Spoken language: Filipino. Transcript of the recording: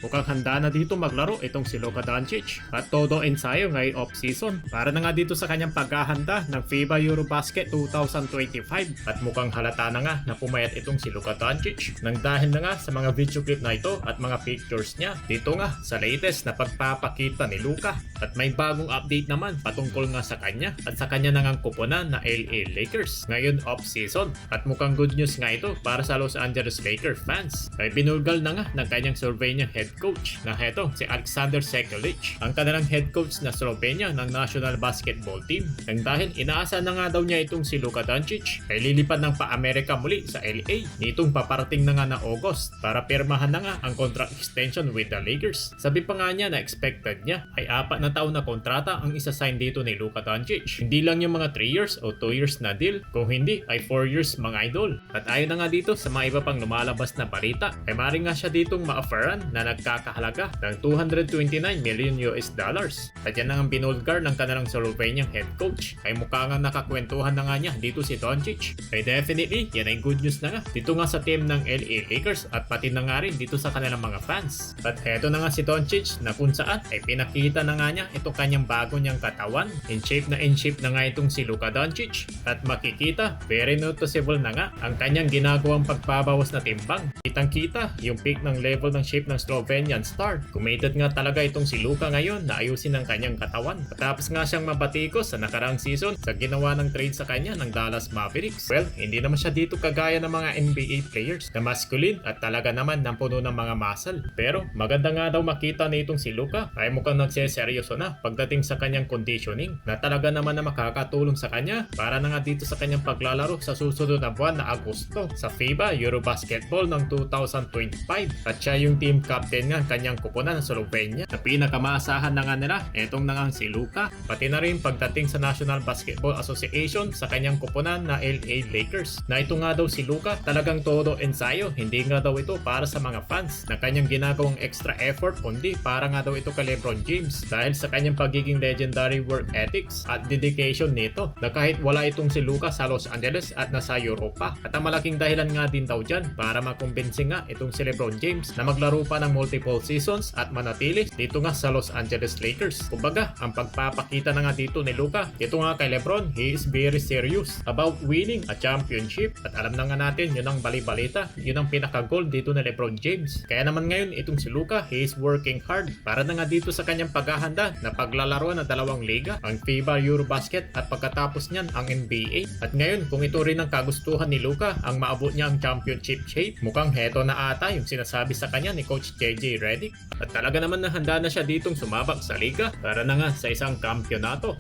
mukhang handa na dito maglaro itong si Luka Doncic at todo ensayo ngayong off-season para na nga dito sa kanyang paghahanda ng FIBA Eurobasket 2025 at mukhang halata na nga na pumayat itong si Luka Doncic nang dahil na nga sa mga video clip na ito at mga pictures niya dito nga sa latest na pagpapakita ni Luka. At may bagong update naman patungkol nga sa kanya at sa kanya nangang kuponan na LA Lakers ngayon off-season at mukhang good news nga ito para sa Los Angeles Lakers fans. Ay binulgal na nga ng kanyang Slovenian head coach na heto si Alexander Sekulic, ang kanilang head coach na Slovenia ng national basketball team. Nang dahil inaasa na nga daw niya itong si Luka Doncic ay lilipad ng pa-Amerika muli sa LA nitong paparating na nga na August para pirmahan na nga ang contract extension with the Lakers. Sabi pa nga niya na expected niya ay 4 na taon na kontrata ang isa-sign dito ni Luka Doncic. Hindi lang yung mga 3 years o 2 years na deal, kung hindi ay 4 years mga idol. At ayon na nga dito sa mga iba pang lumalabas na balita ay maaaring nga siya ditong ma-offeran na nagkakahalaga ng 229 million US dollars. At yan ang binulgar ng kanilang Slovenian head coach ay mukha nga nakakwentuhan na nga niya dito si Doncic. Ay definitely yan ay good news na nga dito nga sa team ng LA Lakers at pati na nga rin dito sa kanilang mga fans. At heto na nga si Doncic na kung saan ay pinakita na nga niya itong kanyang bago niyang katawan. In shape na nga itong si Luka Doncic at makikita very noticeable na nga ang kanyang ginagawang pagbabawas na timbang. Kitang kita yung peak ng level ng shape ng Slovenian star. Committed nga talaga itong si Luka ngayon na ayusin ang kanyang katawan. Tapos nga siyang mabatikos sa nakarang season sa ginawa ng trade sa kanya ng Dallas Mavericks. Well, hindi naman siya dito kagaya ng mga NBA players na masculine at talaga naman ng puno ng mga muscle. Pero maganda nga daw makita nitong si Luka ay mukhang nagseseryoso na pagdating sa kanyang conditioning na talaga naman na makakatulong sa kanya para na nga dito sa kanyang paglalaro sa susunod na buwan na Agosto sa FIBA Eurobasketball ng 2025 at siya yung team captain nga kanyang kuponan sa Slovenia na pinakamaasahan na nga nila etong na nga si Luka pati na rin pagdating sa National Basketball Association sa kanyang kuponan na LA Lakers na ito nga daw si Luka talagang todo ensayo, hindi nga daw ito para sa mga fans na kanyang ginagawang extra effort kundi para nga daw ito kay LeBron James dahil sa kanyang pagiging legendary work ethics at dedication nito na kahit wala itong si Luka sa Los Angeles at nasa Europa at ang malaking dahilan nga din daw dyan para makumbinsi nga itong si LeBron James na maglaro pa ng multiple seasons at manatili dito nga sa Los Angeles Lakers. Kumbaga, ang pagpapakita na nga dito ni Luka, ito nga kay LeBron, he is very serious about winning a championship at alam na nga natin yun ang bali-balita, yun ang pinaka-goal dito ni LeBron James. Kaya naman ngayon itong si Luka, he is working hard para na nga dito sa kanyang paghahanda na paglalaro ng dalawang liga, ang FIBA Eurobasket at pagkatapos niyan ang NBA. At ngayon kung ito rin ang kagustuhan ni Luka ang maabot niya ang championship shape, mukhang heto na ata yung sinasabi sa kanya ni Coach JJ Redick at talaga naman na handa na siya ditong sumabak sa liga para na nga sa isang kampyonato.